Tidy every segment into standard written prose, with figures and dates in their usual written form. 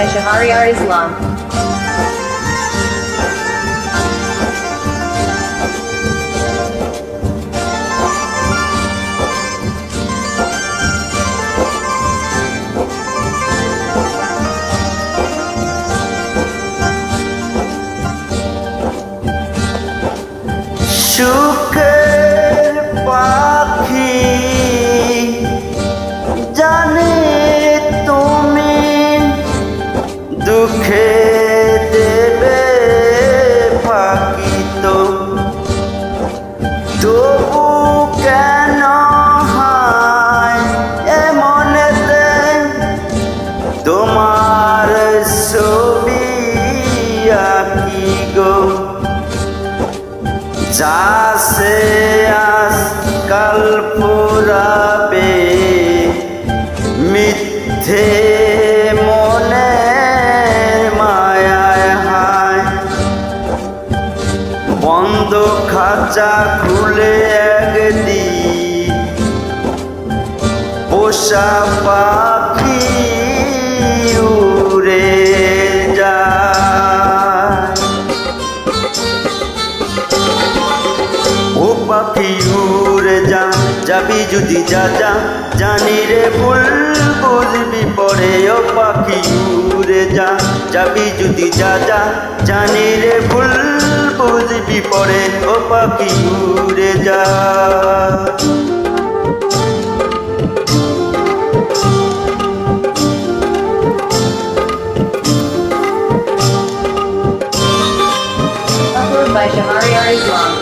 by Shahriar Islam. সুখের পাখি জানে তুমি দুঃখে দেবে ফাঁকি তো তবু কেন হয় এমনেতে তোমার ছবি আঁকি গো যাসে আজকাল পুরাবে মিথ্যে মনে মায়ায় হায় বন্ধ খাঁচা খুলে একদিন পোষা পাখি উড়ে যায় ও পাখি উড়ে যা যাবি যদি যা যা জানি রে ভুল বুঝবি পরে ও পাখি উড়ে যা যাবি যদি যা যা জানি রে ভুল বুঝবি পরে ও পাখি উড়ে যা Upload by Shahriar Islam.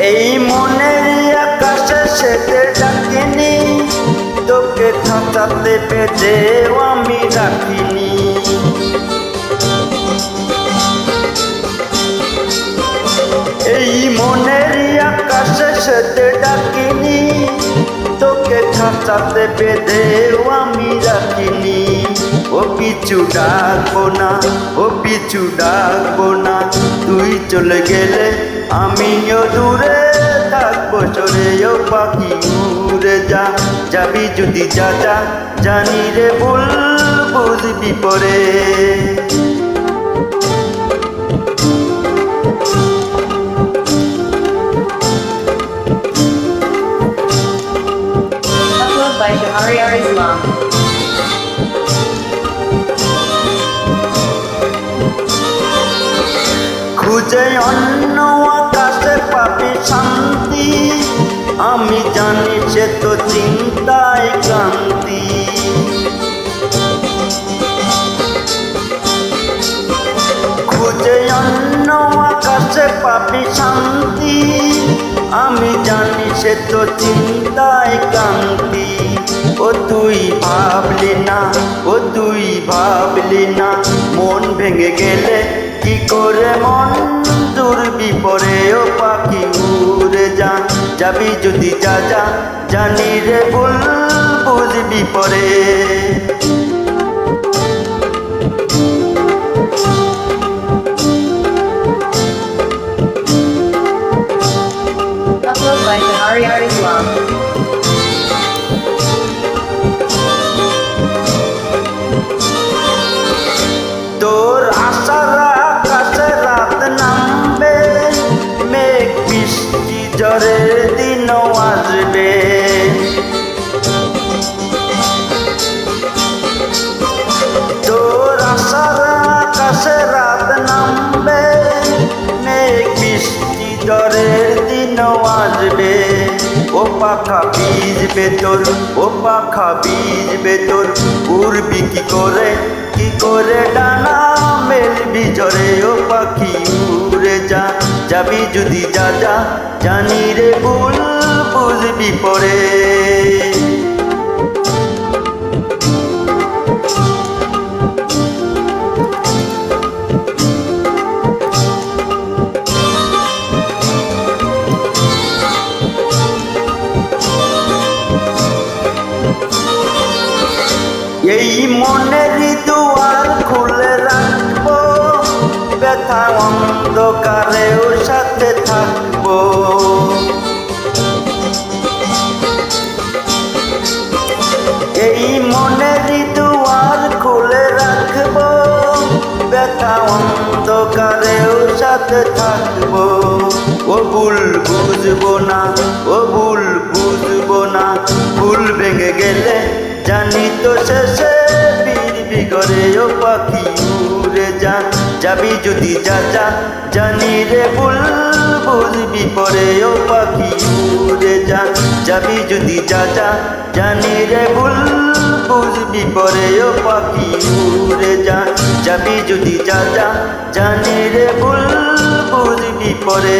এই মনের আকাশে সেতে ডাকিনি তোকে খাঁচাতে পেতেও আমি রাখিনি এই মনের আকাশে সেতে ডাকিনি তোকে খাঁচাতে পেতেও আমি রাখিনি ও পিছু ডাকবো না ও পিছু ডাকবো না তুই চলে গেলে আমিও দূরে থাকবো সরে ও পাখি উড়ে যা যাবি যদি যা যা জানি রে ভুল বুঝবি পরে Upload by Shahriar Islam. খুঁজে অন্য আকাশে পাবি শান্তি আমি জানি সে তো চিন্তায় ক্লান্তি খুঁজে অন্য আকাশে পাবি শান্তি আমি জানি সে তো চিন্তায় ক্লান্তি ও তুই ভাবলি না ও তুই ভাবলি না মন ভেঙে গেলে কি করে মন দুর্বি পরে ও পাখি উড়ে যা যাবি যদি যা যা জানি রে ভুল বুঝবি পরে Upload by Shahriar Islam. তোর আশার আকাশে রাত নামবে মেঘ বৃষ্টি ঝড়ের দিনও আসবে তোর আশার আকাশে রাত নামবে মেঘ বৃষ্টি ঝড়ের দিনও আসবে ও পাখা ভিজবে তোর ও পাখা ভিজবে তোর উড়বি কি করে ডানা মেলবি ঝরে ও পাখি উড়ে যা যাবি যদি যা যা জানি রে ভুল বুঝবি পরে এই মনের দুয়ার খুলে রাখবো ব্যথা অন্ধকারে ওর সাথে থাকবো এই মনের দুয়ার খুলে রাখবো, ব্যথা অন্ধকারেও সাথে থাকবো। ও ভুল বুঝবো না, ও ভুল বুঝবো না, ভুল ভেঙে গেলে জানি তো শেষে বিড়বি করে ও পাখি উড়ে যা। যাবি যদি যা যা, জানি রে ভুল বুঝবি পরে ও পাখি উড়ে যা। যাবি যদি যা যা, জানি রে ভুল বুঝবি পরে ও পাখি উড়ে যা। যাবি যদি যা যা, জানি রে ভুল বুঝবি পরে।